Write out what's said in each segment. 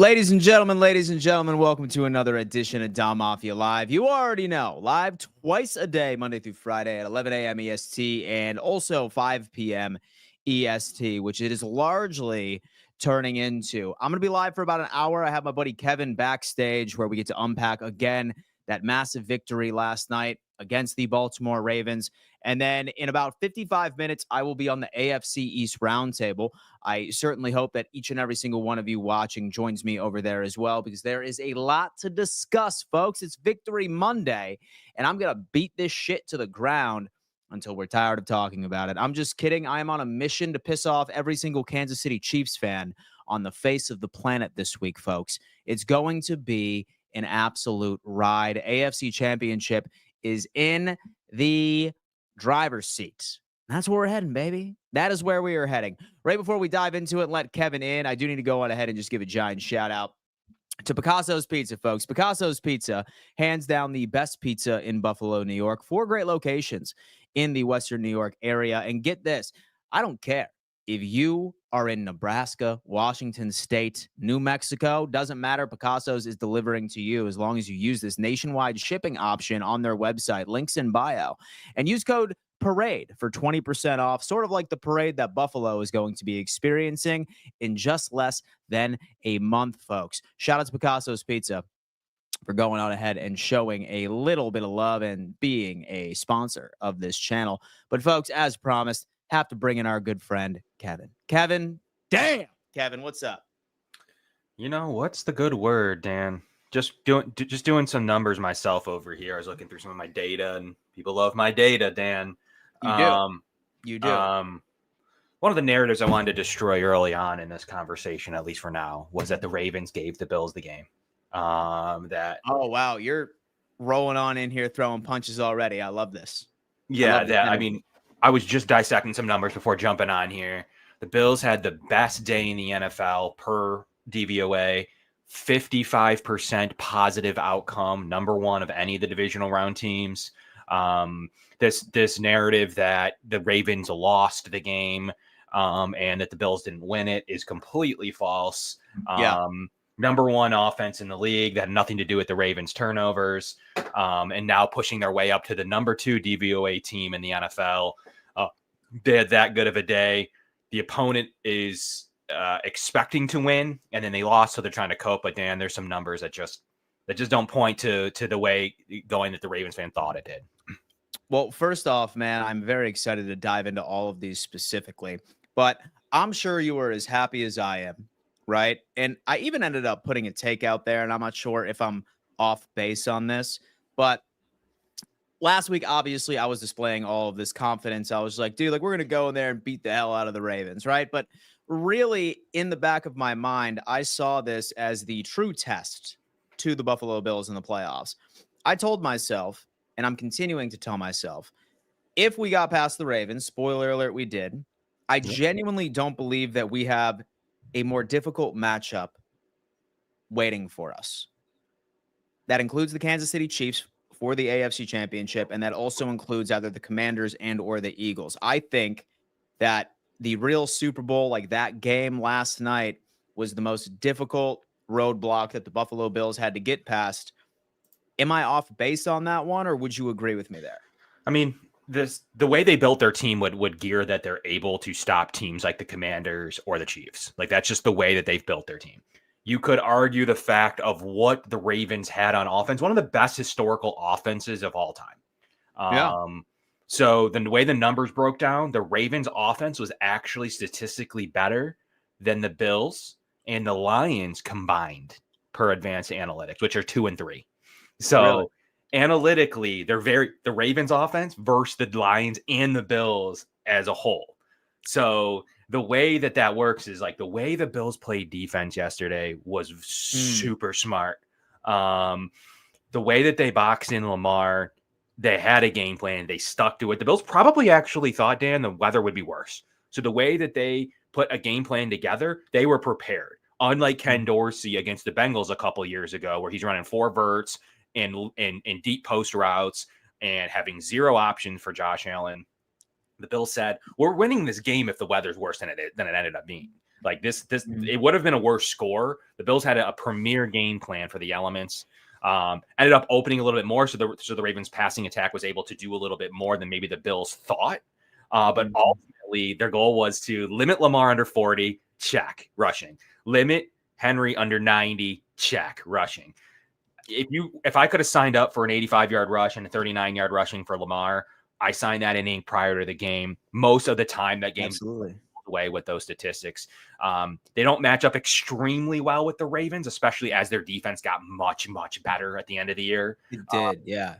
Ladies and gentlemen, welcome to another edition of Dom Mafia Live. You already know, live twice a day, Monday through Friday at 11 a.m. EST and also 5 p.m. EST, which it is largely turning into. I'm going to be live for about an hour. I have my buddy Kevin backstage where we get to unpack again that massive victory last night against the Baltimore Ravens. And then in about 55 minutes, I will be on the AFC East Roundtable. I certainly hope that each and every single one of you watching joins me over there as well, because there is a lot to discuss, folks. It's Victory Monday, and I'm going to beat this shit to the ground until we're tired of talking about it. I'm just kidding. I am on a mission to piss off every single Kansas City Chiefs fan on the face of the planet this week, folks. It's going to be an absolute ride. AFC Championship is in the driver's seat. That's where we're heading, baby. That is where we are heading. Right before we dive into it and let Kevin in, I do need to go on ahead and just give a giant shout out to Picasso's Pizza, folks. Picasso's Pizza, hands down the best pizza in Buffalo, New York. 4 great locations in the Western New York area. And get this, I don't care if you are in Nebraska, Washington State, New Mexico, doesn't matter. Picasso's is delivering to you as long as you use this nationwide shipping option on their website. Links in bio. And use code PARADE for 20% off, sort of like the parade that Buffalo is going to be experiencing in just less than a month, folks. Shout out to Picasso's Pizza for going on ahead and showing a little bit of love and being a sponsor of this channel. But folks, as promised, have to bring in our good friend, Kevin. Kevin, damn! Kevin, what's up? You know, what's the good word, Dan? Just doing some numbers myself over here. I was looking through some of my data, and people love my data, Dan. You do. One of the narratives I wanted to destroy early on in this conversation, at least for now, was that the Ravens gave the Bills the game. Oh, wow. You're rolling on in here throwing punches already. I love this. I mean, I was just dissecting some numbers before jumping on here. The Bills had the best day in the NFL per DVOA, 55% positive outcome, number one of any of the divisional round teams. This narrative that the Ravens lost the game and that the Bills didn't win it is completely false. Number one offense in the league that had nothing to do with the Ravens turnovers, and now pushing their way up to the number 2 DVOA team in the NFL. They had that good of a day. The opponent is expecting to win, and then they lost, so they're trying to cope. But Dan, there's some numbers that just don't point to the way going that the Ravens fan thought it did. Well, first off, man, I'm very excited to dive into all of these specifically, but I'm sure you were as happy as I am, right? And I even ended up putting a take out there, and I'm not sure if I'm off base on this, but last week, obviously, I was displaying all of this confidence. I was like, dude, like, we're going to go in there and beat the hell out of the Ravens, right? But really, in the back of my mind, I saw this as the true test to the Buffalo Bills in the playoffs. I told myself, and I'm continuing to tell myself, if we got past the Ravens, spoiler alert, we did, I genuinely don't believe that we have a more difficult matchup waiting for us. That includes the Kansas City Chiefs for the AFC Championship, and that also includes either the Commanders and or the Eagles. I think that the real Super Bowl, like that game last night, was the most difficult roadblock that the Buffalo Bills had to get past. Am I off base on that one, or would you agree with me there? I mean, the way they built their team would gear that they're able to stop teams like the Commanders or the Chiefs. Like, that's just the way that they've built their team. You could argue the fact of what the Ravens had on offense, one of the best historical offenses of all time. So the way the numbers broke down, the Ravens offense was actually statistically better than the Bills and the Lions combined per advanced analytics, which are 2 and 3. So really? Analytically, the Ravens offense versus the Lions and the Bills as a whole. So the way that works is like the way the Bills played defense yesterday was super smart. The way that they boxed in Lamar, they had a game plan. They stuck to it. The Bills probably actually thought, Dan, the weather would be worse. So the way that they put a game plan together, they were prepared. Unlike Ken Dorsey against the Bengals a couple of years ago, where he's running 4 verts and deep post routes and having 0 options for Josh Allen. The Bills said, we're winning this game if the weather's worse than it ended up being. Like this, Mhm. it would have been a worse score. The Bills had a premier game plan for the elements. Ended up opening a little bit more, so the Ravens' passing attack was able to do a little bit more than maybe the Bills thought. But Mhm. ultimately, their goal was to limit Lamar under 40, check, rushing. Limit Henry under 90, check, rushing. If I could have signed up for an 85-yard rush and a 39-yard rushing for Lamar, I signed that inning prior to the game. Most of the time, that game's Absolutely. away with those statistics. They don't match up extremely well with the Ravens, especially as their defense got much, much better at the end of the year. It did, yeah.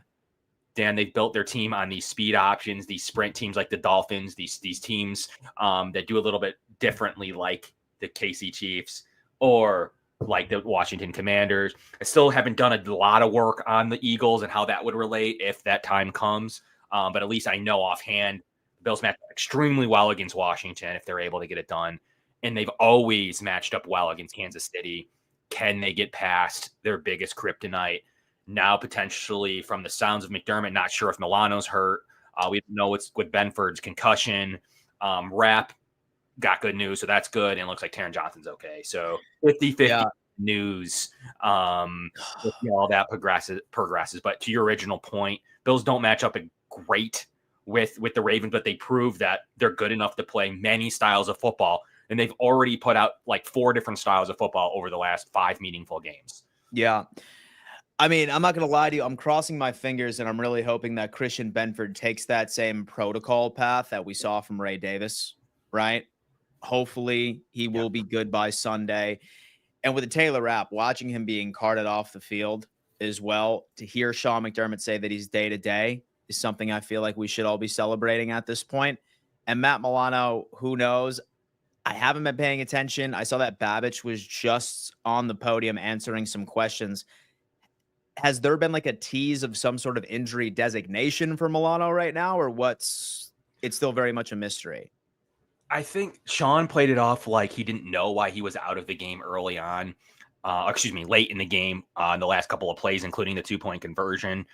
Dan, they've built their team on these speed options, these sprint teams like the Dolphins, these teams that do a little bit differently, like the KC Chiefs or like the Washington Commanders. I still haven't done a lot of work on the Eagles and how that would relate if that time comes. But at least I know offhand, the Bills match up extremely well against Washington if they're able to get it done. And they've always matched up well against Kansas City. Can they get past their biggest kryptonite? Now, potentially, from the sounds of McDermott, not sure if Milano's hurt. We don't know what's with Benford's concussion. Rapp got good news, so that's good. And it looks like Taron Johnson's okay. So 50-50 Yeah. news. We'll see how that progresses. But to your original point, Bills don't match up great with the Ravens, but they prove that they're good enough to play many styles of football. And they've already put out like 4 different styles of football over the last 5 meaningful games. Yeah. I mean, I'm not going to lie to you. I'm crossing my fingers, and I'm really hoping that Christian Benford takes that same protocol path that we saw from Ray Davis, right? Hopefully, he Yeah. will be good by Sunday. And with the Taylor Rapp, watching him being carted off the field as well, to hear Sean McDermott say that he's day to day is something I feel like we should all be celebrating at this point. And Matt Milano, who knows? I haven't been paying attention. I saw that Babbage was just on the podium answering some questions. Has there been like a tease of some sort of injury designation for Milano right now, or it's still very much a mystery? I think Sean played it off like he didn't know why he was out of the game early on. Late in the game in the last couple of plays, including the 2-point conversion.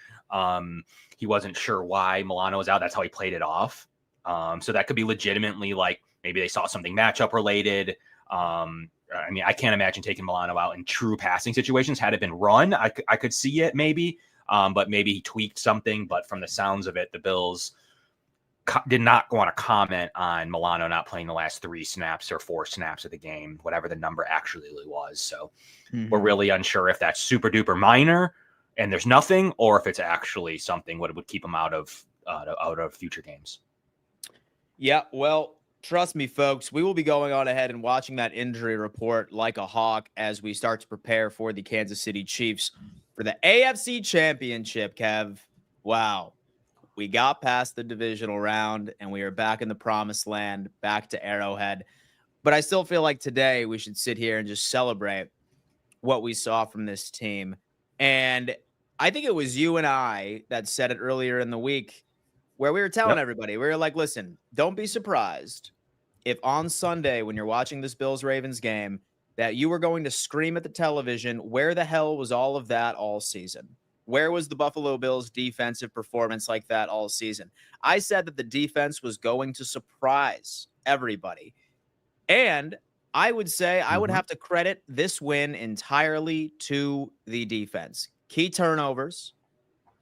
He wasn't sure why Milano was out. That's how he played it off. So that could be legitimately like maybe they saw something matchup related. I mean, I can't imagine taking Milano out in true passing situations. Had it been run, I could see it maybe, but maybe he tweaked something. But from the sounds of it, the Bills did not want to comment on Milano not playing the last 3 snaps or 4 snaps of the game, whatever the number actually was. So we're really unsure if that's super duper minor and there's nothing, or if it's actually something what would keep him out of future games. Yeah, well, trust me, folks, we will be going on ahead and watching that injury report like a hawk as we start to prepare for the Kansas City Chiefs for the AFC Championship, Kev. Wow. We got past the divisional round and we are back in the promised land, back to Arrowhead. But I still feel like today we should sit here and just celebrate what we saw from this team. And I think it was you and I that said it earlier in the week where we were telling Yep. everybody, we were like, listen, don't be surprised if on Sunday when you're watching this Bills-Ravens game that you were going to scream at the television, where the hell was all of that all season? Where was the Buffalo Bills defensive performance like that all season? I said that the defense was going to surprise everybody. And I would say I would have to credit this win entirely to the defense. Key turnovers.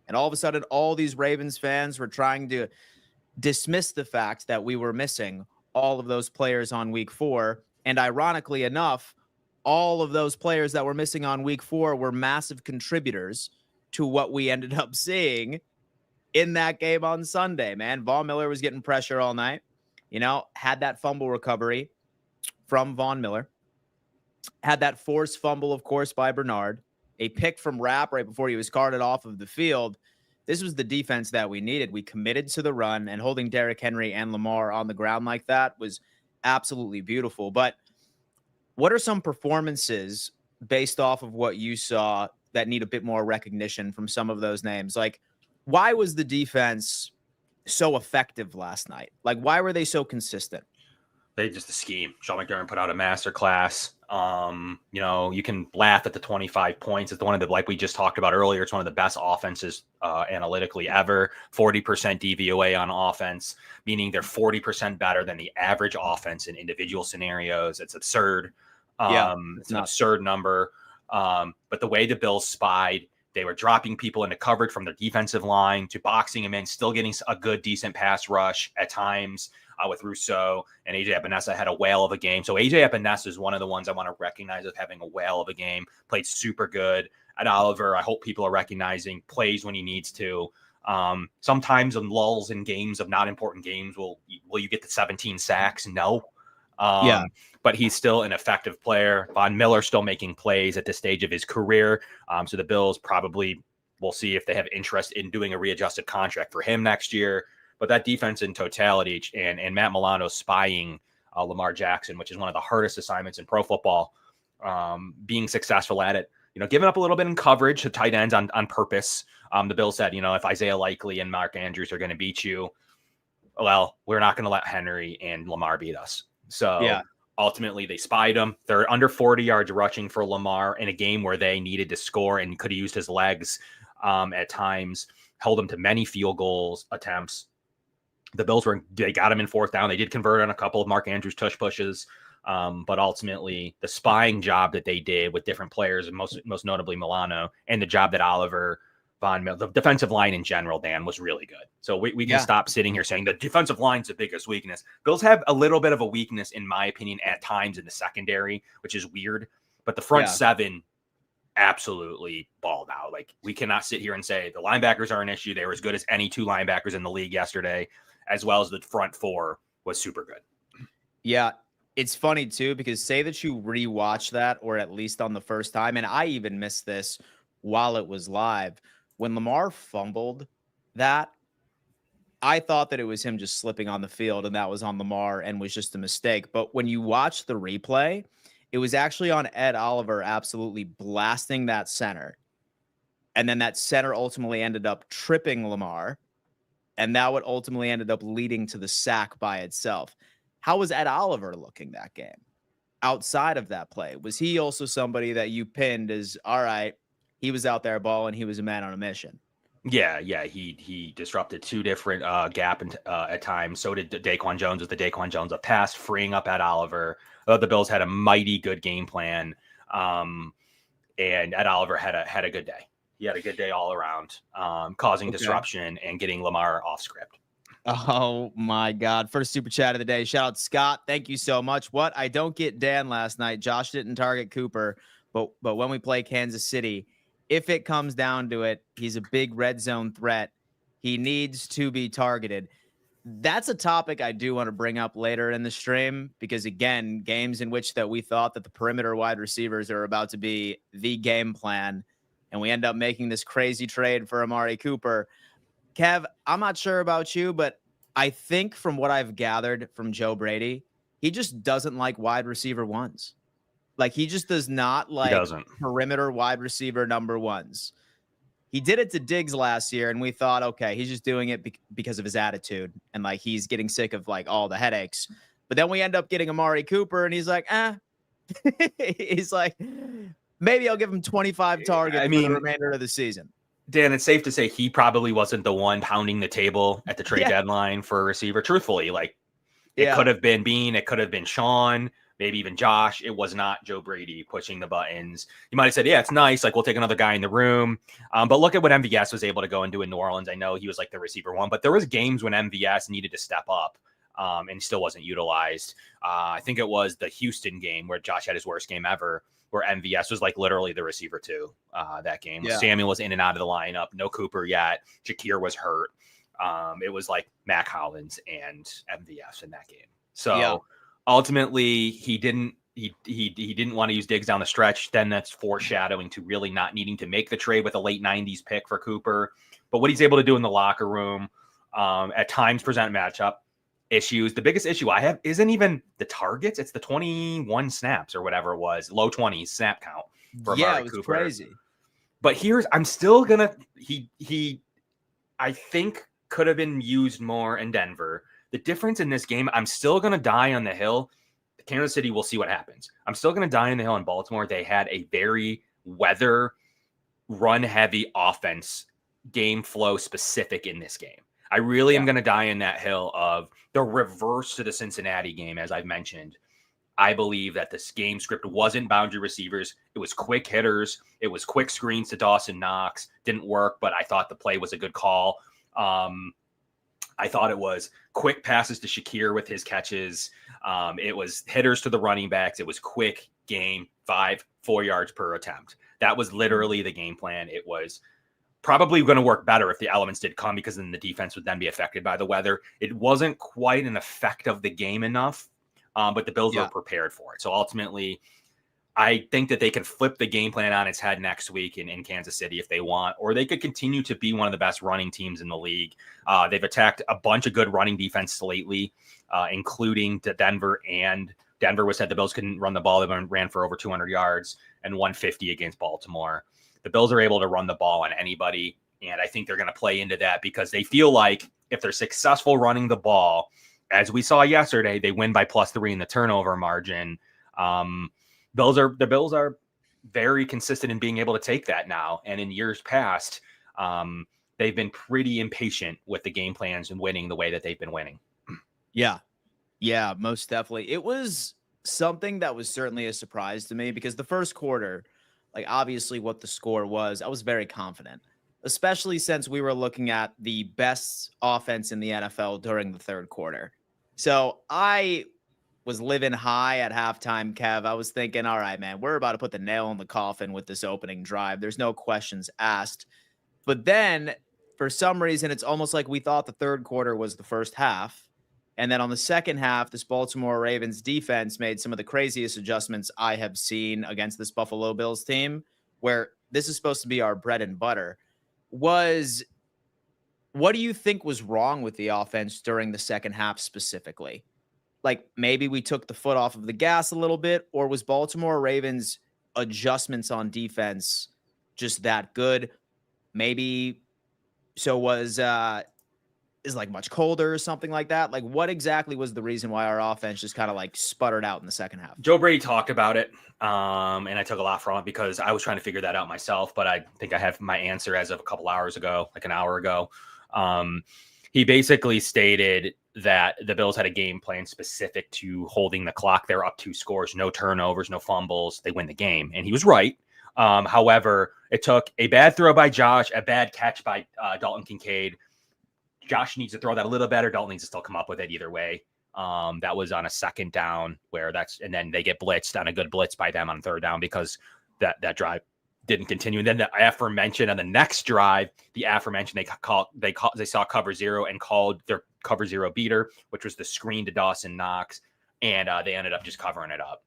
And all of a sudden, all these Ravens fans were trying to dismiss the fact that we were missing all of those players on week 4. And ironically enough, all of those players that were missing on week 4 were massive contributors to what we ended up seeing in that game on Sunday, man. Von Miller was getting pressure all night, had that fumble recovery from Von Miller, had that forced fumble, of course, by Bernard, a pick from Rapp right before he was carted off of the field. This was the defense that we needed. We committed to the run, and holding Derrick Henry and Lamar on the ground like that was absolutely beautiful. But what are some performances based off of what you saw that need a bit more recognition from some of those names? Like, why was the defense so effective last night? Like, why were they so consistent? the scheme. Sean McDermott put out a masterclass. You can laugh at the 25 points. It's one of the, like we just talked about earlier, it's one of the best offenses analytically ever. 40% DVOA on offense, meaning they're 40% better than the average offense in individual scenarios. It's absurd. It's an absurd number. But the way the Bills spied, they were dropping people into coverage from their defensive line to boxing them in, still getting a good, decent pass rush at times with Rousseau, and AJ Epinesa had a whale of a game. So AJ Epinesa is one of the ones I want to recognize as having a whale of a game, played super good. At Oliver, I hope people are recognizing plays when he needs to. Sometimes in lulls in games of not important games, will you get the 17 sacks? No. But he's still an effective player. Von Miller still making plays at this stage of his career. So the Bills probably will see if they have interest in doing a readjusted contract for him next year. But that defense in totality and Matt Milano spying Lamar Jackson, which is one of the hardest assignments in pro football, being successful at it, giving up a little bit in coverage to tight ends on purpose. The Bills said, if Isaiah Likely and Mark Andrews are going to beat you, well, we're not going to let Henry and Lamar beat us. So ultimately they spied him. They're under 40 yards rushing for Lamar in a game where they needed to score and could have used his legs at times, held him to many field goals attempts. The Bills they got him in fourth down. They did convert on a couple of Mark Andrews tush pushes. But ultimately the spying job that they did with different players, and most notably Milano, and the job that Oliver, Von Miller, the defensive line in general, Dan, was really good. So we can stop sitting here saying the defensive line's the biggest weakness. Bills have a little bit of a weakness, in my opinion, at times in the secondary, which is weird. But the front seven absolutely balled out. Like, we cannot sit here and say the linebackers are an issue. They were as good as any two linebackers in the league yesterday, as well as the front four was super good. Yeah. It's funny too, because say that you rewatch that, or at least on the first time, and I even missed this while it was live, when Lamar fumbled that, I thought that it was him just slipping on the field and that was on Lamar and was just a mistake. But when you watch the replay, it was actually on Ed Oliver absolutely blasting that center. And then that center ultimately ended up tripping Lamar. And that would ultimately ended up leading to the sack by itself. How was Ed Oliver looking that game outside of that play? Was he also somebody that you pinned as, all right, he was out there balling, he was a man on a mission? Yeah. He disrupted two different gap at times. So did Daquan Jones with the Daquan Jones up pass, freeing up Ed Oliver. The Bills had a mighty good game plan, and Ed Oliver had a good day. He had a good day all around, causing disruption and getting Lamar off script. Oh my God. First super chat of the day. Shout out Scott. Thank you so much. What? I don't get Dan last night. Josh didn't target Cooper, but when we play Kansas City, if it comes down to it, he's a big red zone threat. He needs to be targeted. That's a topic I do want to bring up later in the stream, because again, games in which that we thought that the perimeter wide receivers are about to be the game plan, and we end up making this crazy trade for Amari Cooper. Kev, I'm not sure about you, but I think from what I've gathered from Joe Brady, he just doesn't like wide receiver ones. Like, he just does not like perimeter wide receiver number ones. He did it to Diggs last year, and we thought, okay, he's just doing it because of his attitude, and like he's getting sick of like all the headaches. But then we end up getting Amari Cooper, and he's like, he's like, maybe I'll give him 25 targets for the remainder of the season. Dan, it's safe to say he probably wasn't the one pounding the table at the trade deadline for a receiver. Truthfully, like, it could have been Bean, it could have been Sean, maybe even Josh. It was not Joe Brady pushing the buttons. You might have said, yeah, it's nice. Like, we'll take another guy in the room. But look at what MVS was able to go and do in New Orleans. I know he was like the receiver one, but there was games when MVS needed to step up and still wasn't utilized. I think it was the Houston game where Josh had his worst game ever, where MVS was like literally the receiver two that game. Yeah. Samuel was in and out of the lineup. No Cooper yet. Shakir was hurt. It was like Mac Hollins and MVS in that game. So ultimately he didn't want to use Diggs down the stretch. Then that's foreshadowing to really not needing to make the trade with a late 90s pick for Cooper. But what he's able to do in the locker room, at times present matchup issues. The biggest issue I have isn't even the targets. It's the 21 snaps or whatever it was, low 20s snap count for Amari Cooper. Crazy. But I'm still gonna, he I think could have been used more in Denver. The difference in this game, I'm still going to die on the hill. Kansas City, we'll see what happens. I'm still going to die on the hill in Baltimore. They had a very weather run heavy offense, game flow specific in this game. I really am going to die in that hill of the reverse to the Cincinnati game, as I've mentioned. I believe that this game script wasn't boundary receivers. It was quick hitters. It was quick screens to Dawson Knox. Didn't work, but I thought the play was a good call. I thought it was quick passes to Shakir with his catches. It was hitters to the running backs. It was quick game, 4 yards per attempt. That was literally the game plan. It was probably going to work better if the elements did come, because then the defense would then be affected by the weather. It wasn't quite an effect of the game enough, but the Bills were prepared for it. So ultimately, I think that they can flip the game plan on its head next week in Kansas City if they want, or they could continue to be one of the best running teams in the league. They've attacked a bunch of good running defense lately, including to Denver, and Denver was said the Bills couldn't run the ball. They ran for over 200 yards and 150 against Baltimore. The Bills are able to run the ball on anybody, and I think they're going to play into that because they feel like if they're successful running the ball, as we saw yesterday, they win by +3 in the turnover margin. The Bills are very consistent in being able to take that now. And in years past, they've been pretty impatient with the game plans and winning the way that they've been winning. Yeah, most definitely. It was something that was certainly a surprise to me because the first quarter, like obviously what the score was, I was very confident, especially since we were looking at the best offense in the NFL during the third quarter. So I was living high at halftime, Kev. I was thinking, all right, man, we're about to put the nail in the coffin with this opening drive. There's no questions asked. But then for some reason, it's almost like we thought the third quarter was the first half. And then on the second half, this Baltimore Ravens defense made some of the craziest adjustments I have seen against this Buffalo Bills team, where this is supposed to be our bread and butter. What do you think was wrong with the offense during the second half specifically? Like maybe we took the foot off of the gas a little bit, or was Baltimore Ravens adjustments on defense just that good? Maybe so is like much colder or something like that. Like what exactly was the reason why our offense just kind of like sputtered out in the second half? Joe Brady talked about it. And I took a lot from it because I was trying to figure that out myself, but I think I have my answer as of a couple hours ago, like an hour ago. He basically stated that the Bills had a game plan specific to holding the clock. They're up 2 scores, no turnovers, no fumbles. They win the game. And he was right. However, it took a bad throw by Josh, a bad catch by Dalton Kincaid. Josh needs to throw that a little better. Dalton needs to still come up with it either way. That was on a second down and then they get blitzed on a good blitz by them on third down because that drive didn't continue. And then the aforementioned on the next drive, they saw cover 0 and called their cover 0 beater, which was the screen to Dawson Knox. And they ended up just covering it up.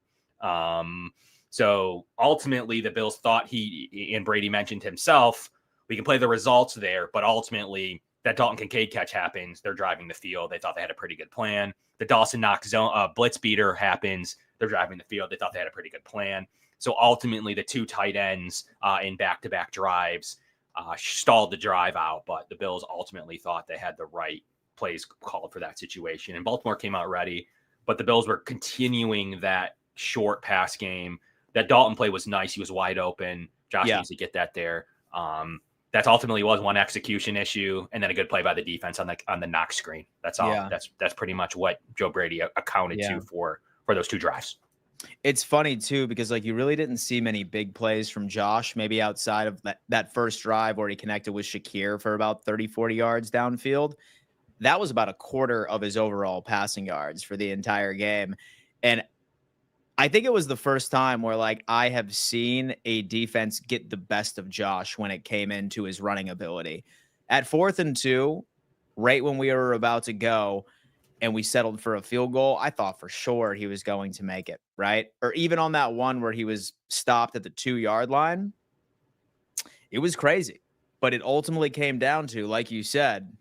So ultimately the Bills thought and Brady mentioned himself, we can play the results there, but ultimately that Dalton Kincaid catch happens. They're driving the field. They thought they had a pretty good plan. The Dawson Knox zone blitz beater happens. They're driving the field. They thought they had a pretty good plan. So ultimately, the 2 tight ends in back-to-back drives stalled the drive out, but the Bills ultimately thought they had the right plays called for that situation. And Baltimore came out ready, but the Bills were continuing that short pass game. That Dalton play was nice. He was wide open. Josh needs to get that there. That ultimately was one execution issue, and then a good play by the defense on the Knox screen. That's all. Yeah. That's pretty much what Joe Brady accounted to for those 2 drives. It's funny too, because like you really didn't see many big plays from Josh, maybe outside of that first drive where he connected with Shakir for about 30, 40 yards downfield. That was about a quarter of his overall passing yards for the entire game. And I think it was the first time where like I have seen a defense get the best of Josh when it came into his running ability. At 4th and 2, right when we were about to go and we settled for a field goal, I thought for sure he was going to make it, right? Or even on that one where he was stopped at the 2-yard line, it was crazy. But it ultimately came down to, like you said,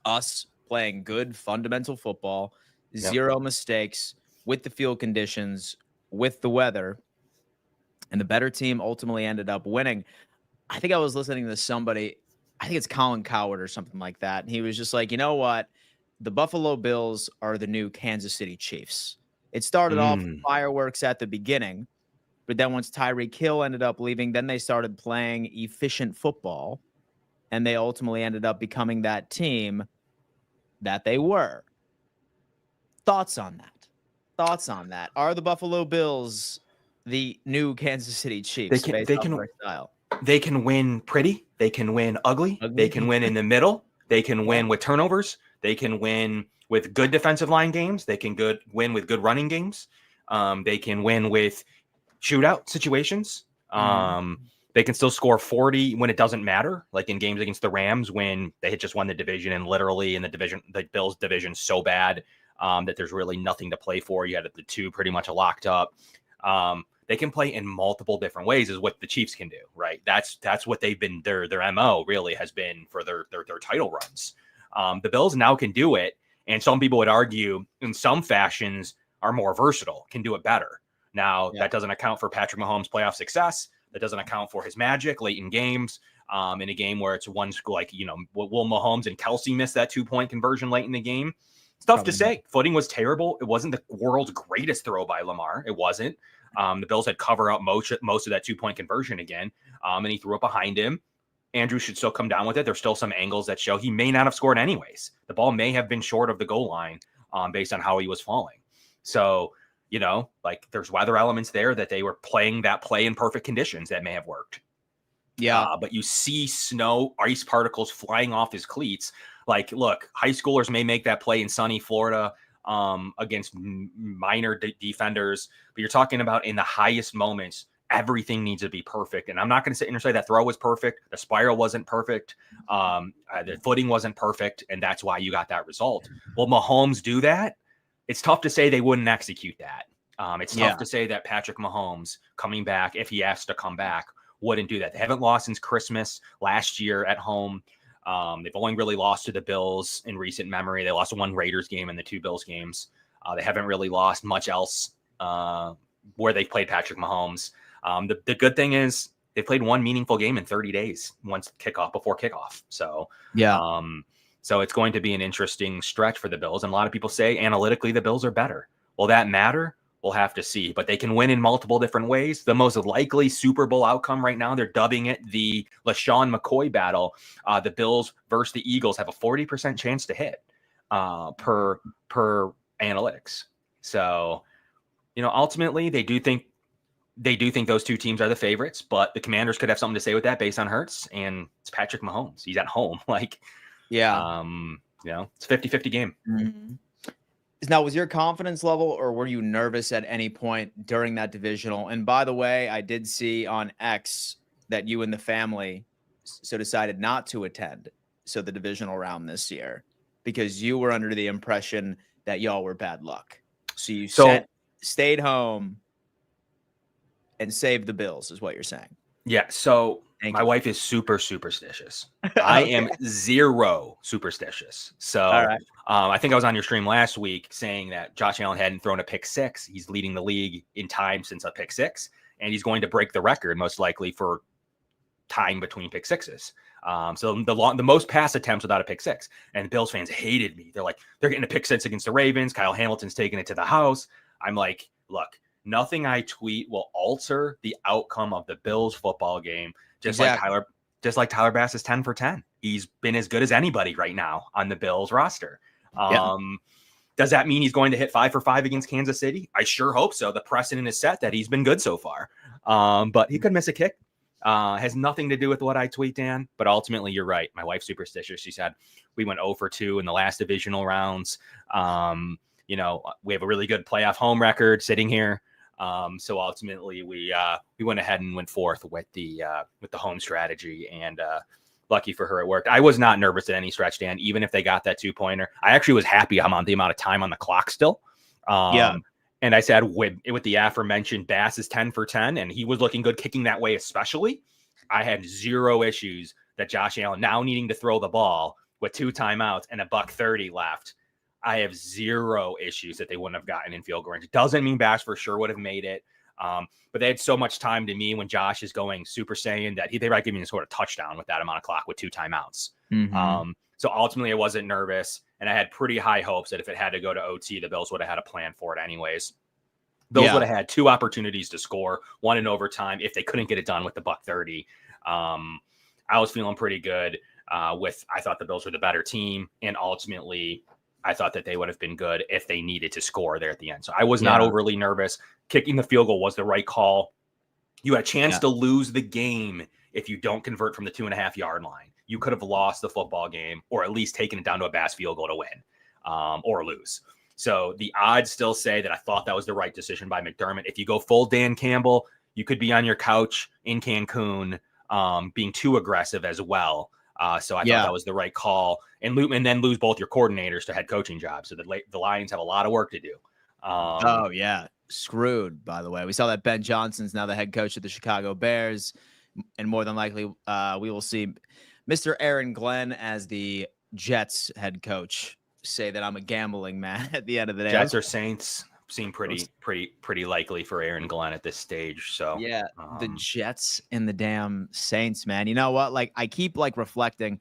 us playing good fundamental football, 0 mistakes, with the field conditions, with the weather, and the better team ultimately ended up winning. I think I was listening to somebody, I think it's Colin Coward or something like that, and he was just like, you know what? the Buffalo Bills are the new Kansas City Chiefs. It started off Mm. fireworks at the beginning, but then once Tyreek Hill ended up leaving, then they started playing efficient football, and they ultimately ended up becoming that team that they were. Thoughts on that? Thoughts on that? Are the Buffalo Bills the new Kansas City They Chiefs can based they off can their style? they can win pretty. They can win ugly. They can Ugly? win in the middle. They can Yeah. win with turnovers. They can win with good defensive line games. They can win with good running games. They can win with shootout situations. Mhm. They can still score 40 when it doesn't matter, like in games against the Rams when they had just won the division and literally in the Bills division so bad that there's really nothing to play for. You had the two pretty much locked up. They can play in multiple different ways is what the Chiefs can do, right? That's what they've been, their MO really has been for their title runs. The Bills now can do it. And some people would argue in some fashions are more versatile, can do it better. Now, Yeah. that doesn't account for Patrick Mahomes' playoff success. That doesn't account for his magic late in games. In a game where it's one school, like, will Mahomes and Kelsey miss that 2-point conversion late in the game? It's tough to say. Footing was terrible. It wasn't the world's greatest throw by Lamar. It wasn't. The Bills had covered up most of that 2-point conversion again, and he threw it behind him. Andrew should still come down with it. There's still some angles that show he may not have scored anyways. The ball may have been short of the goal line based on how he was falling. So, like there's weather elements there that they were playing that play in perfect conditions that may have worked. Yeah. But you see snow, ice particles flying off his cleats. Like, look, high schoolers may make that play in sunny Florida against minor defenders, but you're talking about in the highest moments, everything needs to be perfect. And I'm not going to sit and say that throw was perfect. The spiral wasn't perfect. The footing wasn't perfect. And that's why you got that result. Will Mahomes do that? It's tough to say they wouldn't execute that. It's tough to say that Patrick Mahomes coming back, if he has to come back, wouldn't do that. They haven't lost since Christmas last year at home. They've only really lost to the Bills in recent memory. They lost one Raiders game and the two Bills games. They haven't really lost much else where they've played Patrick Mahomes. The good thing is they played one meaningful game in 30 days before kickoff. So, so it's going to be an interesting stretch for the Bills. And a lot of people say analytically the Bills are better. Will that matter? We'll have to see, but they can win in multiple different ways. The most likely Super Bowl outcome right now, they're dubbing it the LaShawn McCoy battle. The Bills versus the Eagles have a 40% chance to hit per analytics. So, ultimately they do think those two teams are the favorites, but the Commanders could have something to say with that based on Hurts, and it's Patrick Mahomes. He's at home. Like, it's a 50-50 game. Mm-hmm. Now, was your confidence level, or were you nervous at any point during that divisional? And by the way, I did see on X that you and the family decided not to attend the divisional round this year because you were under the impression that y'all were bad luck. So you stayed home and saved the Bills, is what you're saying. Yeah. So my wife is super superstitious. Okay. I am zero superstitious. So all right. I think I was on your stream last week saying that Josh Allen hadn't thrown a pick six. He's leading the league in time since a pick six, and he's going to break the record most likely for time between pick sixes. So the most pass attempts without a pick six. And Bills fans hated me. They're like, they're getting a pick six against the Ravens. Kyle Hamilton's taking it to the house. I'm like, look, nothing I tweet will alter the outcome of the Bills football game. Just like Tyler Bass is 10 for 10. He's been as good as anybody right now on the Bills roster. Does that mean he's going to hit 5 for 5 against Kansas City? I sure hope so. The precedent is set that he's been good so far. But he could miss a kick. Has nothing to do with what I tweet, Dan. But ultimately, you're right. My wife's superstitious. She said we went 0 for 2 in the last divisional rounds. We have a really good playoff home record sitting here. So ultimately we went ahead and went forth with the home strategy, and lucky for her, it worked. I was not nervous at any stretch, Dan, even if they got that 2-pointer. I actually was happy I'm on the amount of time on the clock still. And I said with the aforementioned Bass is 10 for 10, and he was looking good kicking that way, especially. I had zero issues that Josh Allen now needing to throw the ball with 2 timeouts and $1:30 left. I have zero issues that they wouldn't have gotten in field goal range. It doesn't mean Bass for sure would have made it. But they had so much time to me when Josh is going Super Saiyan that they might give me a sort of touchdown with that amount of clock with 2 timeouts. Mm-hmm. So ultimately, I wasn't nervous, and I had pretty high hopes that if it had to go to OT, the Bills would have had a plan for it anyways. Bills would have had 2 opportunities to score, one in overtime if they couldn't get it done with the $1.30. I was feeling pretty good I thought the Bills were the better team, and ultimately I thought that they would have been good if they needed to score there at the end. So I was not overly nervous. Kicking the field goal was the right call. You had a chance to lose the game if you don't convert from the 2.5-yard line. You could have lost the football game, or at least taken it down to a Bass field goal to win or lose. So the odds still say that I thought that was the right decision by McDermott. If you go full Dan Campbell, you could be on your couch in Cancun being too aggressive as well. So I thought that was the right call, and then lose both your coordinators to head coaching jobs. So the Lions have a lot of work to do. Screwed, by the way. We saw that Ben Johnson's now the head coach of the Chicago Bears, and more than likely we will see Mr. Aaron Glenn as the Jets head coach say that I'm a gambling man at the end of the day. Jets or Saints seem pretty likely for Aaron Glenn at this stage. So the Jets and the damn Saints, man. You know what? Like, I keep reflecting,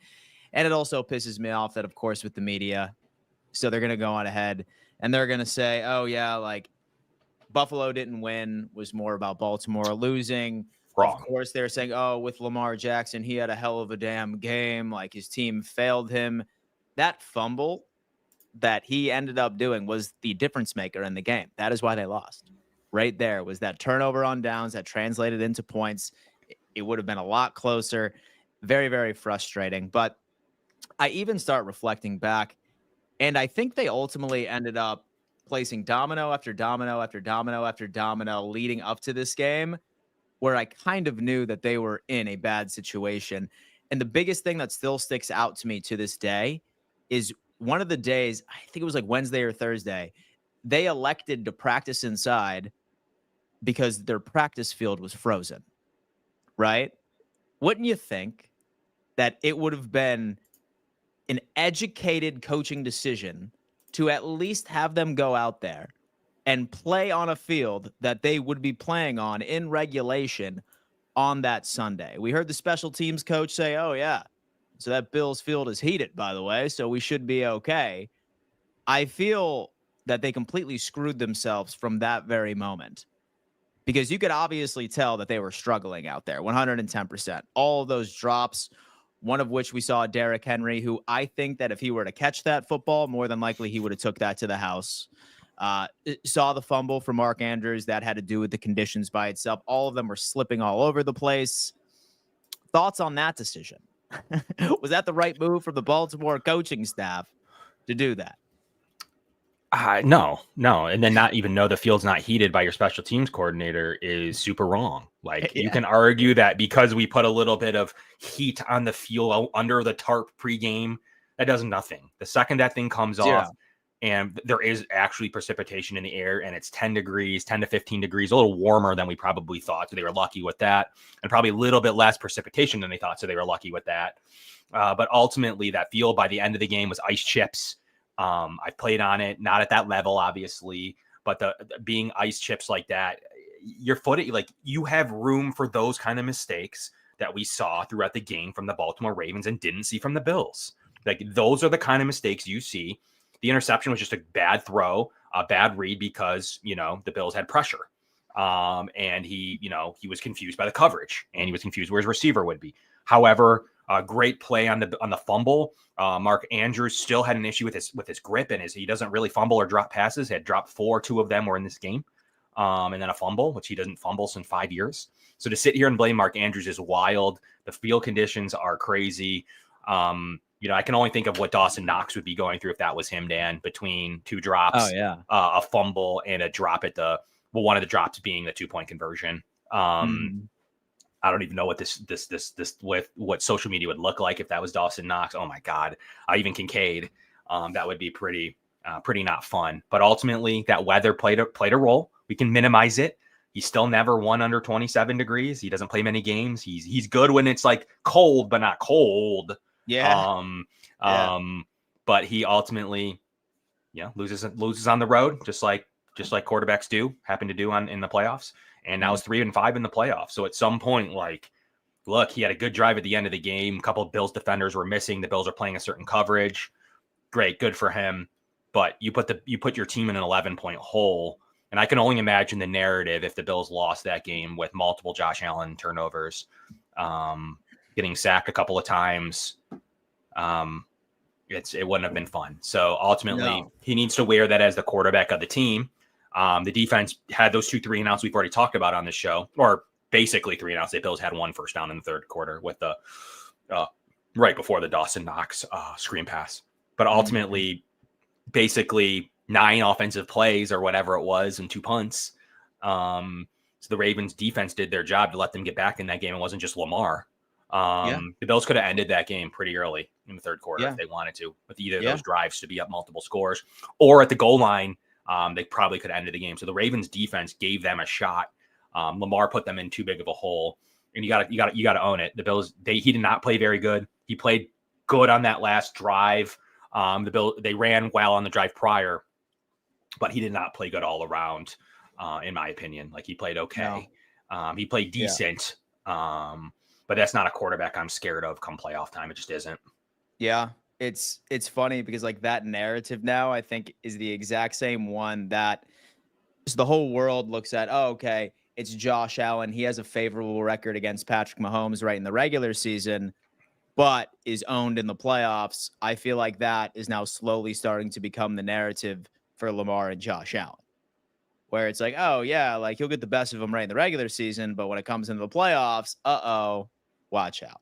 and it also pisses me off that, of course, with the media, so they're gonna go on ahead and they're gonna say, oh yeah, like Buffalo didn't win, was more about Baltimore losing. Wrong. Of course, they're saying, oh, with Lamar Jackson, he had a hell of a damn game. Like, his team failed him. That fumble that he ended up doing was the difference maker in the game. That is why they lost. Right there was that turnover on downs that translated into points. It would have been a lot closer. Very, very frustrating. But I even start reflecting back, and I think they ultimately ended up placing domino after domino after domino after domino leading up to this game, where I kind of knew that they were in a bad situation. And the biggest thing that still sticks out to me to this day is one of the days, I think it was like Wednesday or Thursday, they elected to practice inside because their practice field was frozen, right? Wouldn't you think that it would have been an educated coaching decision to at least have them go out there and play on a field that they would be playing on in regulation on that Sunday? We heard the special teams coach say, oh yeah, so that Bills field is heated, by the way, so we should be okay. I feel that they completely screwed themselves from that very moment, because you could obviously tell that they were struggling out there 110%. All of those drops, one of which we saw Derrick Henry, who I think that if he were to catch that football, more than likely he would have took that to the house. Saw the fumble from Mark Andrews. That had to do with the conditions by itself. All of them were slipping all over the place. Thoughts on that decision? Was that the right move from the Baltimore coaching staff to do that? No. And then not even know the field's not heated by your special teams coordinator is super wrong. Like, you can argue that because we put a little bit of heat on the field under the tarp pregame, that does nothing. The second that thing comes off and there is actually precipitation in the air and it's 10 degrees, 10 to 15 degrees, a little warmer than we probably thought. So they were lucky with that, and probably a little bit less precipitation than they thought. So they were lucky with that. But ultimately that field by the end of the game was ice chips. I played on it, not at that level, obviously, but the being ice chips like that, your foot, like, you have room for those kind of mistakes that we saw throughout the game from the Baltimore Ravens and didn't see from the Bills. Like, those are the kind of mistakes you see. The interception was just a bad throw, a bad read because, the Bills had pressure. And he was confused by the coverage, and he was confused where his receiver would be. However, a great play on the fumble. Mark Andrews still had an issue with his grip, and he doesn't really fumble or drop passes. He had dropped 4, 2 of them were in this game. And then a fumble, which he doesn't fumble since 5 years. So to sit here and blame Mark Andrews is wild. The field conditions are crazy. I can only think of what Dawson Knox would be going through if that was him, Dan, between 2 drops, a fumble, and a drop at one of the drops being the 2-point conversion. I don't even know what this with what social media would look like if that was Dawson Knox. Oh my God. Even Kincaid. That would be pretty not fun. But ultimately that weather played a role. We can minimize it. He's still never won under 27 degrees. He doesn't play many games. He's good when it's like cold, but not cold. But he ultimately, loses on the road, just like quarterbacks happen to do in the playoffs. And now it's 3-5 in the playoffs. So at some point, like, look, he had a good drive at the end of the game. A couple of Bills defenders were missing. The Bills are playing a certain coverage. Great, good for him. But you put your team in an 11-point hole. And I can only imagine the narrative if the Bills lost that game with multiple Josh Allen turnovers, getting sacked a couple of times. It wouldn't have been fun. So ultimately, he needs to wear that as the quarterback of the team. The defense had those 2 3-and-outs we've already talked about on this show, or basically 3-and-outs. The Bills had 1 first down in the third quarter with the right before the Dawson Knox screen pass. But ultimately, basically 9 offensive plays or whatever it was and 2 punts. So the Ravens defense did their job to let them get back in that game. It wasn't just Lamar. The Bills could have ended that game pretty early in the third quarter if they wanted to, with either of those drives to be up multiple scores, or at the goal line, they probably could have ended the game. So the Ravens defense gave them a shot. Lamar put them in too big of a hole, and you got to own it. The Bills, he did not play very good. He played good on that last drive. They ran well on the drive prior, but he did not play good all around, in my opinion. Like, he played okay. No. He played decent, but that's not a quarterback I'm scared of come playoff time. It just isn't. Yeah, it's funny because, like, that narrative now, I think, is the exact same one that the whole world looks at. Oh, okay, it's Josh Allen. He has a favorable record against Patrick Mahomes right in the regular season, but is owned in the playoffs. I feel like that is now slowly starting to become the narrative for Lamar and Josh Allen, where it's like, oh, yeah, like, he'll get the best of them right in the regular season, but when it comes into the playoffs, watch out.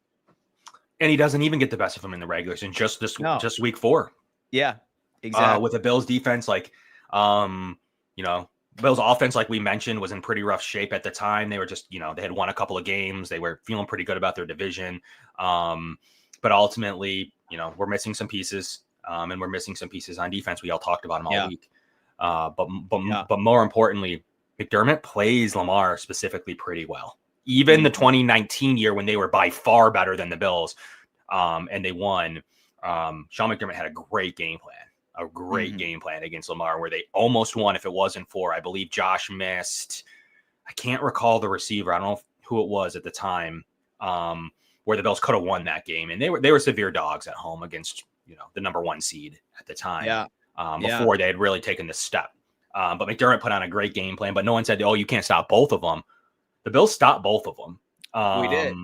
And he doesn't even get the best of them in the regular season, just week 4. Yeah, exactly. With the Bills defense, like, Bills offense, like we mentioned, was in pretty rough shape at the time. They were just, they had won a couple of games. They were feeling pretty good about their division. But ultimately, we're missing some pieces, and we're missing some pieces on defense. We all talked about them all week. But more importantly, McDermott plays Lamar specifically pretty well. Even the 2019 year when they were by far better than the Bills, and they won, Sean McDermott had a great game plan against Lamar, where they almost won if it wasn't for, I believe Josh missed. I can't recall the receiver. I don't know who it was at the time, where the Bills could have won that game. And they were severe dogs at home against, the number 1 seed at the time, before they had really taken this step. But McDermott put on a great game plan, but no one said, oh, you can't stop both of them. The Bills stopped both of them. We did.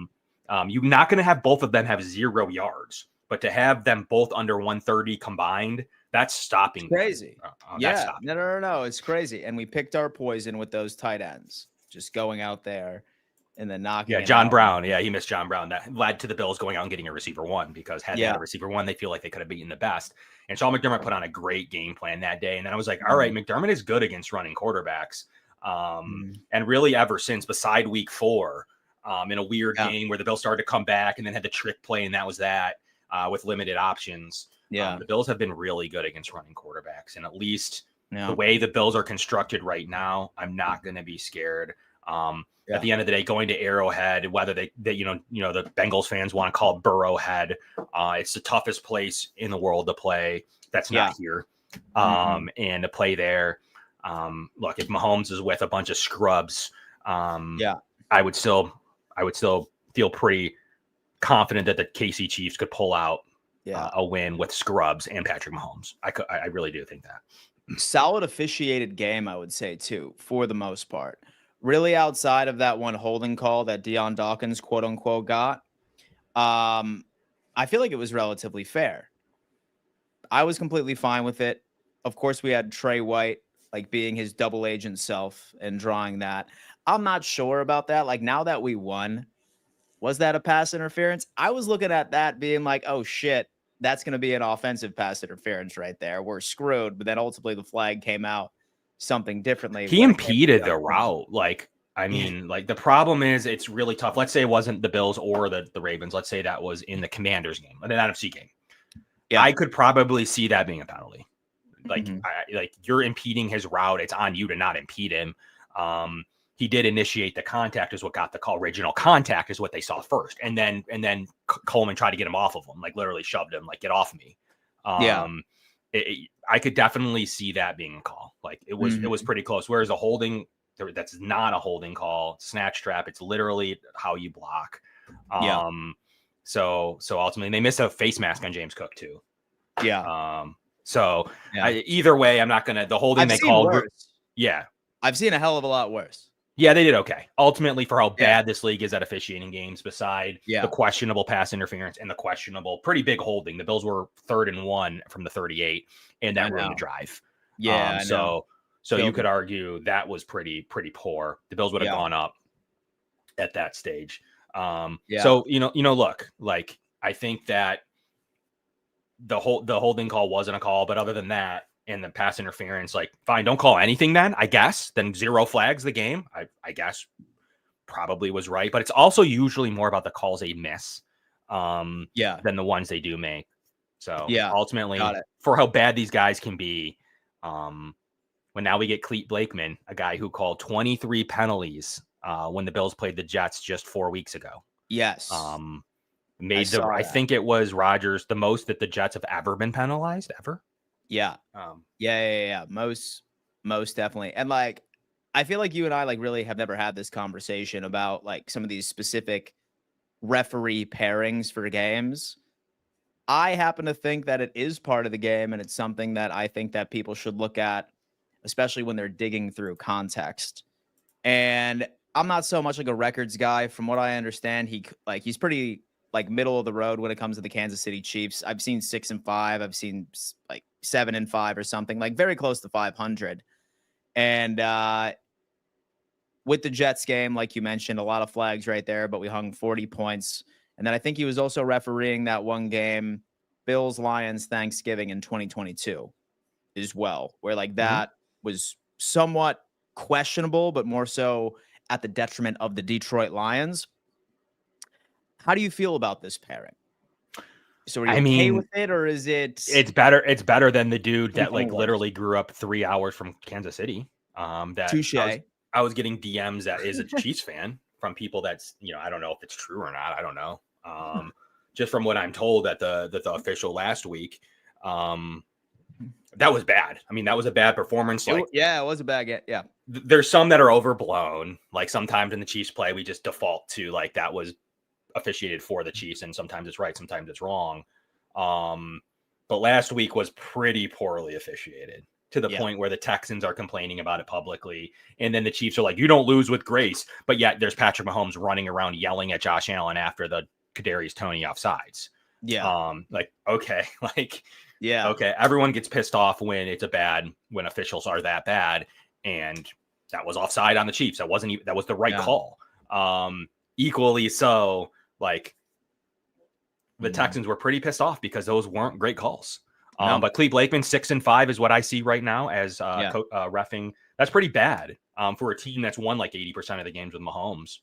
You're not going to have both of them have 0 yards, but to have them both under 130 combined, that's stopping. It's crazy. No. It's crazy. And we picked our poison with those tight ends, just going out there and then knocking. Yeah, John Brown. Yeah, he missed John Brown. That led to the Bills going out and getting a receiver 1, because had they had a receiver 1, they feel like they could have beaten the best. And Sean McDermott put on a great game plan that day. And then I was like, all right, McDermott is good against running quarterbacks. And really ever since, beside week 4, in a weird game where the Bills started to come back and then had the trick play, and that was that, with limited options. The Bills have been really good against running quarterbacks, and at least the way the Bills are constructed right now, I'm not going to be scared. At the end of the day, going to Arrowhead, whether they the Bengals fans want to call it Burrowhead, it's the toughest place in the world to play. That's not here, and to play there. Look, if Mahomes is with a bunch of scrubs, I would still feel pretty confident that the KC Chiefs could pull out a win with scrubs and Patrick Mahomes. I really do think that. Solid officiated game, I would say, too, for the most part. Really, outside of that one holding call that Deion Dawkins, quote unquote, got, I feel like it was relatively fair. I was completely fine with it. Of course, we had Trey White, like, being his double agent self and drawing that. I'm not sure about that. Like, now that we won, was that a pass interference? I was looking at that being like, oh, shit, that's going to be an offensive pass interference right there. We're screwed. But then ultimately the flag came out something differently. He impeded the route. Like, I mean, like, the problem is it's really tough. Let's say it wasn't the Bills or the Ravens. Let's say that was in the Commanders game, an NFC game. Yeah, I could probably see that being a penalty. Like, like, you're impeding his route. It's on you to not impede him. He did initiate the contact, is what got the call. Original contact is what they saw first, and then Coleman tried to get him off of him, like, literally shoved him, like, get off me. I could definitely see that being a call. Like, it was pretty close. Whereas a holding, that's not a holding call, snatch trap. It's literally how you block. Yeah. So ultimately they missed a face mask on James Cook too. Yeah. Either way, I'm not gonna the holding they call. Worse. Yeah, I've seen a hell of a lot worse. Yeah, they did okay. Ultimately, for how Yeah. bad this league is at officiating games, beside Yeah. the questionable pass interference and the questionable, pretty big holding, the Bills were 3rd and 1 from the 38, and that ruined the drive. Yeah, I know. So you Killed could it. argue that was pretty poor. The Bills would have gone up at that stage. So look, like I think that the holding call wasn't a call, but other than that, and the pass interference, like fine, don't call anything then, I guess. Then 0 flags the game. I guess probably was right, but it's also usually more about the calls they miss than the ones they do make. So ultimately, for how bad these guys can be, when now we get Clete Blakeman, a guy who called 23 penalties when the Bills played the Jets just 4 weeks ago. Yes. I think it was Rodgers, the most that the Jets have ever been penalized ever. Yeah. Yeah. Most definitely. And like, I feel like you and I like really have never had this conversation about like some of these specific referee pairings for games. I happen to think that it is part of the game, and it's something that I think that people should look at, especially when they're digging through context. And I'm not so much like a records guy. From what I understand, he's pretty like middle of the road when it comes to the Kansas City Chiefs. I've seen 6-5. I've seen like 7-5 or something, like very close to 500. And with the Jets game, like you mentioned, a lot of flags right there, but we hung 40 points. And then I think he was also refereeing that one game, Bills Lions Thanksgiving in 2022 as well, where like that was somewhat questionable, but more so at the detriment of the Detroit Lions. How do you feel about this pairing? So are you okay with it, or is it? It's better. It's better than the dude that like literally grew up 3 hours from Kansas City. Touche. I was getting DMs that is a Chiefs fan from people that's, I don't know if it's true or not. I don't know. Just from what I'm told at the official last week, that was bad. I mean, that was a bad performance. It was a bad game. Yeah. There's some that are overblown. Like sometimes in the Chiefs play, we just default to like that was officiated for the Chiefs, and sometimes it's right, sometimes it's wrong. But last week was pretty poorly officiated to the point where the Texans are complaining about it publicly. And then the Chiefs are like, you don't lose with grace. But yet there's Patrick Mahomes running around yelling at Josh Allen after the Kadarius Toney offsides. Yeah. Okay. Everyone gets pissed off when when officials are that bad. And that was offside on the Chiefs. That was the right call. Equally so, like the Texans were pretty pissed off because those weren't great calls. But Clete Blakeman 6-5 is what I see right now as reffing. That's pretty bad for a team that's won like 80% of the games with Mahomes.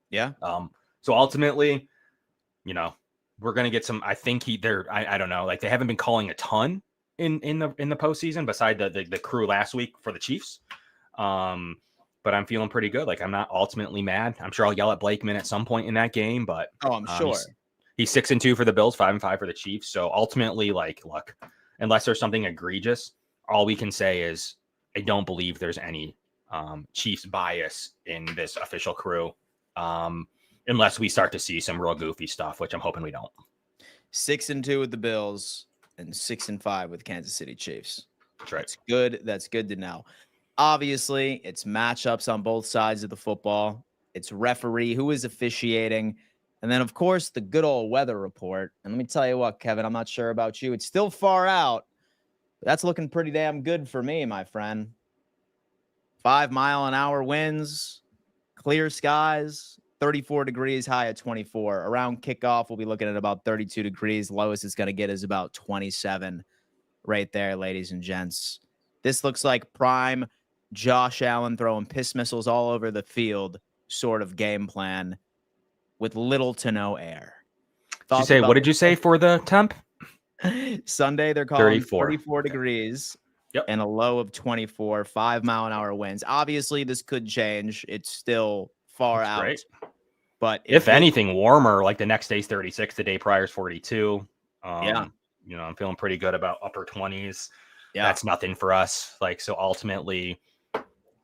Yeah. So ultimately, we're gonna get some. I think I don't know. Like they haven't been calling a ton in the postseason beside the crew last week for the Chiefs. But I'm feeling pretty good. Like I'm not ultimately mad. I'm sure I'll yell at Blakeman at some point in that game. But I'm sure he's 6-2 for the Bills, 5-5 for the Chiefs. So ultimately, like, look, unless there's something egregious, all we can say is I don't believe there's any Chiefs bias in this official crew, unless we start to see some real goofy stuff, which I'm hoping we don't. 6-2 with the Bills and 6-5 with Kansas City Chiefs. That's right. That's good. That's good to know. Obviously, it's matchups on both sides of the football. It's referee who is officiating. And then, of course, the good old weather report. And let me tell you what, Kevin, I'm not sure about you. It's still far out. But that's looking pretty damn good for me, my friend. 5-mile-an-hour winds, clear skies, 34 degrees, high at 24. Around kickoff, we'll be looking at about 32 degrees. Lowest it's going to get is about 27 right there, ladies and gents. This looks like prime Josh Allen throwing piss missiles all over the field sort of game plan with little to no air. What did you say for the temp? Sunday, they're calling 34 degrees and a low of 24, 5-mile-an-hour winds. Obviously, this could change. It's still far out. Great. But if anything, warmer, like the next day's 36, the day prior is 42. I'm feeling pretty good about upper 20s. Yeah. That's nothing for us. Like, so ultimately,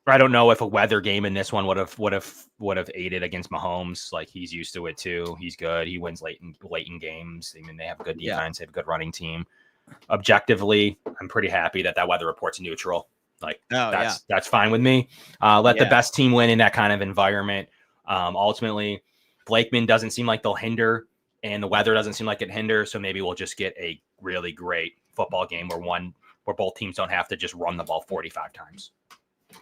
I don't know if a weather game in this one would have aided against Mahomes. Like, he's used to it too. He's good. He wins late in games. I mean, they have good defense. They have a good running team. Objectively, I'm pretty happy that weather report's neutral. Like, that's fine with me. Let the best team win in that kind of environment. Ultimately, Blakeman doesn't seem like they'll hinder, and the weather doesn't seem like it hinders. So maybe we'll just get a really great football game where both teams don't have to just run the ball 45 times.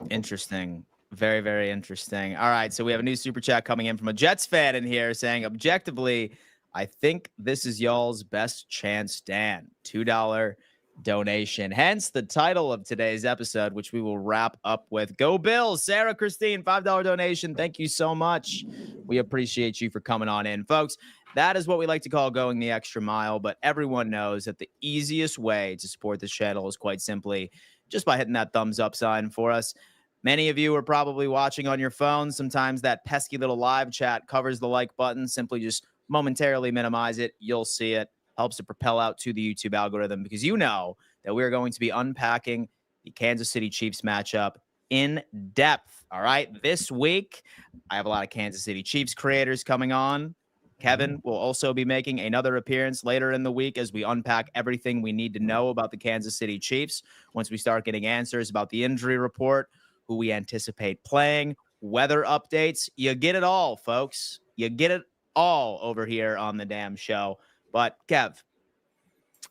Interesting. Very, very interesting. All right. So we have a new super chat coming in from a Jets fan in here saying, objectively, I think this is y'all's best chance, Dan. $2 donation. Hence the title of today's episode, which we will wrap up with. Go Bills. Sarah Christine, $5 donation. Thank you so much. We appreciate you for coming on in, folks. That is what we like to call going the extra mile, but everyone knows that the easiest way to support this channel is quite simply just by hitting that thumbs up sign for us. Many of you are probably watching on your phone. Sometimes that pesky little live chat covers the like button. Simply just momentarily minimize it. You'll see it. Helps to propel out to the YouTube algorithm, because you know that we're going to be unpacking the Kansas City Chiefs matchup in depth. All right. This week, I have a lot of Kansas City Chiefs creators coming on. Kevin will also be making another appearance later in the week as we unpack everything we need to know about the Kansas City Chiefs. Once we start getting answers about the injury report, who we anticipate playing, weather updates, you get it all, folks. You get it all over here on the damn show. But Kev,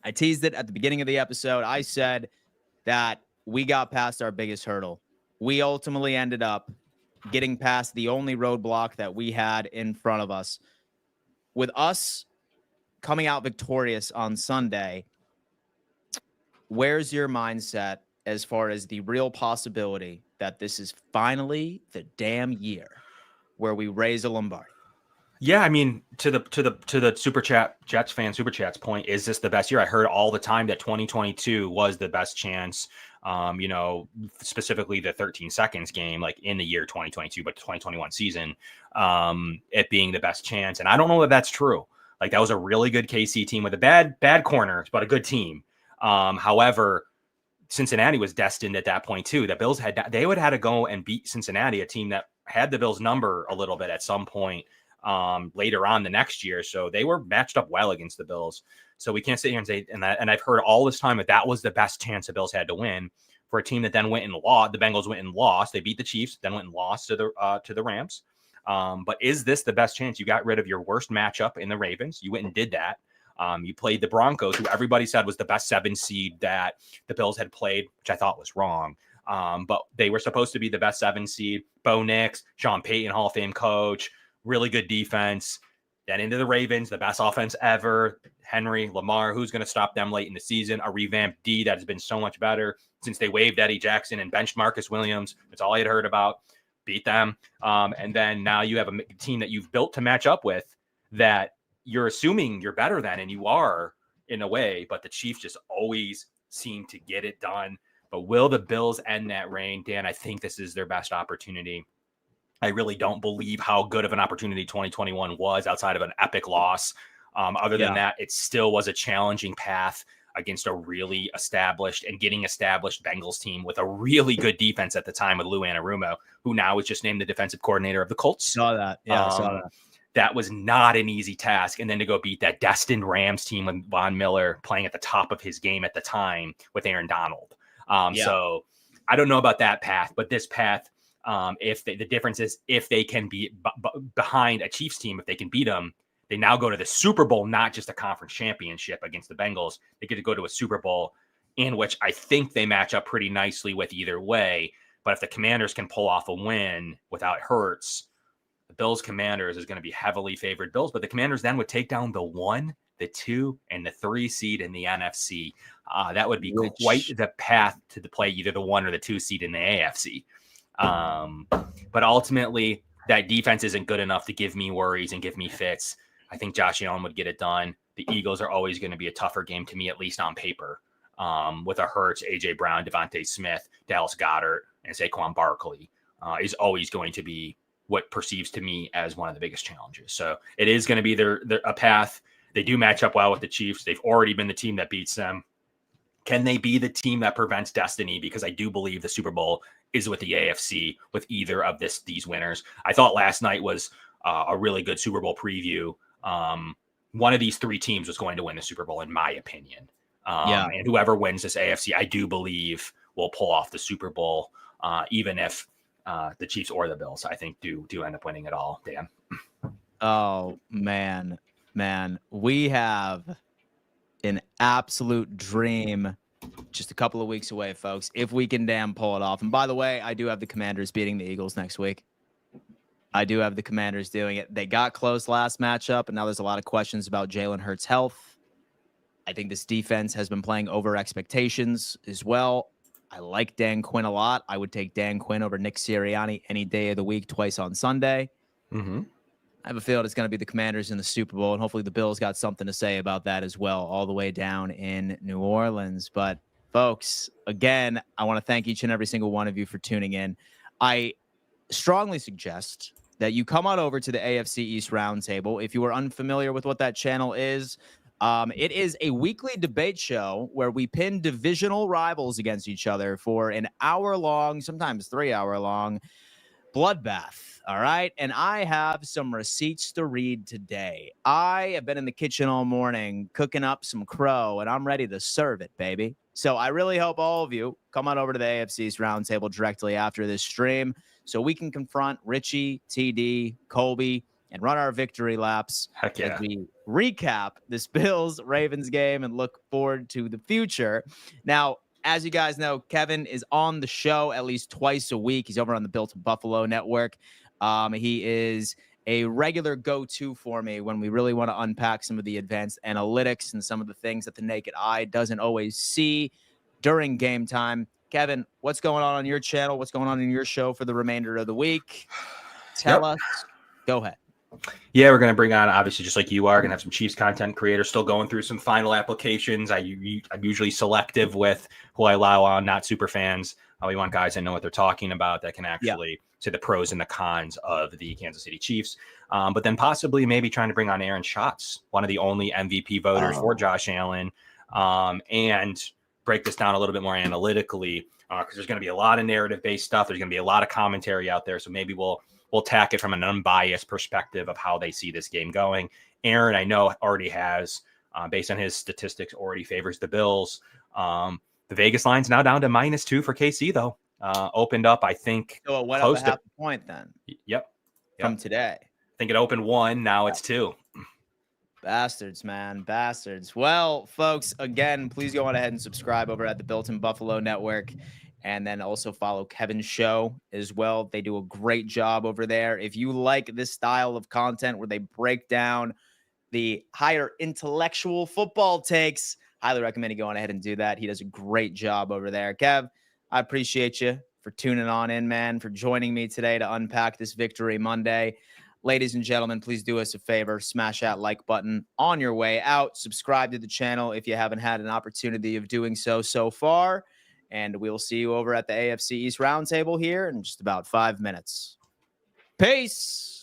I teased it at the beginning of the episode. I said that we got past our biggest hurdle. We ultimately ended up getting past the only roadblock that we had in front of us. With us coming out victorious on Sunday, where's your mindset as far as the real possibility that this is finally the damn year where we raise a Lombardi? Yeah, I mean, to the super chat Jets fan super chat's point, is this the best year? I heard all the time that 2022 was the best chance. Specifically the 13 seconds game, like in the year 2022, but the 2021 season, it being the best chance. And I don't know that that's true. Like, that was a really good KC team with a bad corners, but a good team. However, Cincinnati was destined at that point too. The Bills they would have had to go and beat Cincinnati, a team that had the Bills number a little bit at some point later on the next year. So they were matched up well against the Bills. So we can't sit here and say, and I've heard all this time that was the best chance the Bills had to win, for a team that then went and lost. The Bengals went and lost. They beat the Chiefs, then went and lost to the Rams. But is this the best chance? You got rid of your worst matchup in the Ravens. You went and did that. You played the Broncos, who everybody said was the best 7 seed that the Bills had played, which I thought was wrong. But they were supposed to be the best 7 seed. Bo Nix, Sean Payton, Hall of Fame coach, really good defense. Then into the Ravens, the best offense ever. Henry, Lamar, who's going to stop them late in the season? A revamped D that has been so much better since they waived Eddie Jackson and benched Marcus Williams. That's all I had heard about. Beat them. And then now you have a team that you've built to match up with that you're assuming you're better than, and you are in a way, but the Chiefs just always seem to get it done. But will the Bills end that reign? Dan, I think this is their best opportunity. I really don't believe how good of an opportunity 2021 was outside of an epic loss. Other than that, it still was a challenging path against a really established and getting established Bengals team with a really good defense at the time with Lou Anarumo, who now is just named the defensive coordinator of the Colts. Saw that. Yeah, saw that. That was not an easy task. And then to go beat that destined Rams team with Von Miller playing at the top of his game at the time with Aaron Donald. So I don't know about that path, but this path, the difference is if they can be behind a Chiefs team, if they can beat them, they now go to the Super Bowl, not just a conference championship against the Bengals. They get to go to a Super Bowl in which I think they match up pretty nicely with either way. But if the Commanders can pull off a win without Hurts, the Bills Commanders is going to be heavily favored Bills, but the Commanders then would take down the 1, the 2, and the 3 seed in the NFC. That would be quite the path to play either the 1 or the 2 seed in the AFC. But ultimately, that defense isn't good enough to give me worries and give me fits. I think Josh Allen would get it done. The Eagles are always going to be a tougher game to me, at least on paper, with a Hurts, A.J. Brown, Devontae Smith, Dallas Goedert, and Saquon Barkley is always going to be what perceives to me as one of the biggest challenges. So it is going to be a path. They do match up well with the Chiefs. They've already been the team that beats them. Can they be the team that prevents destiny? Because I do believe the Super Bowl is with the AFC with either of these winners. I thought last night was a really good Super Bowl preview. One of these three teams was going to win the Super Bowl, in my opinion. And whoever wins this AFC, I do believe will pull off the Super Bowl, even if the Chiefs or the Bills, I think, do end up winning it all. Dan. Oh, man. We have an absolute dream just a couple of weeks away, folks, if we can damn pull it off. And by the way, I do have the Commanders beating the Eagles next week. I do have the Commanders doing it. They got close last matchup, and now there's a lot of questions about Jalen Hurts' health. I think this defense has been playing over expectations as well. I like Dan Quinn a lot. I would take Dan Quinn over Nick Sirianni any day of the week, twice on Sunday. Mm-hmm. I have a feeling it's going to be the Commanders in the Super Bowl, and hopefully the Bills got something to say about that as well, all the way down in New Orleans. But, folks, again, I want to thank each and every single one of you for tuning in. I strongly suggest that you come on over to the AFC East Roundtable. If you are unfamiliar with what that channel is, it is a weekly debate show where we pin divisional rivals against each other for an hour-long, sometimes 3-hour-long bloodbath. All right. And I have some receipts to read today. I have been in the kitchen all morning cooking up some crow, and I'm ready to serve it, baby. So I really hope all of you come on over to the AFC's Roundtable directly after this stream so we can confront Richie, TD, Colby, and run our victory laps as we recap this Bills-Ravens game and look forward to the future. Now, as you guys know, Kevin is on the show at least twice a week. He's over on the Built in Buffalo network. He is a regular go-to for me when we really want to unpack some of the advanced analytics and some of the things that the naked eye doesn't always see during game time. Kevin, what's going on your channel? What's going on in your show for the remainder of the week? Tell us. Go ahead. Yeah, we're going to bring on, obviously, just like you are, going to have some Chiefs content creators still going through some final applications. I'm usually selective with who I allow on, not super fans. We want guys that know what they're talking about that can actually say the pros and the cons of the Kansas City Chiefs. But then possibly maybe trying to bring on Aaron Schatz, one of the only MVP voters for Josh Allen, and break this down a little bit more analytically, because there's going to be a lot of narrative-based stuff. There's going to be a lot of commentary out there. So maybe we'll tack it from an unbiased perspective of how they see this game going. Aaron, I know, already has, based on his statistics, already favors the Bills. The Vegas line's now down to -2 for KC, though. Opened up, I think. So it went up a half a point then. Yep. From today. I think it opened 1. Now it's 2. Bastards, man. Bastards. Well, folks, again, please go on ahead and subscribe over at the Built in Buffalo Network. And then also follow Kevin's show as well. They do a great job over there. If you like this style of content where they break down the higher intellectual football takes, highly recommend you go on ahead and do that. He does a great job over there. Kev, I appreciate you for tuning on in, man, for joining me today to unpack this Victory Monday. Ladies and gentlemen, please do us a favor. Smash that like button on your way out. Subscribe to the channel if you haven't had an opportunity of doing so far. And we'll see you over at the AFC East Roundtable here in just about 5 minutes. Peace.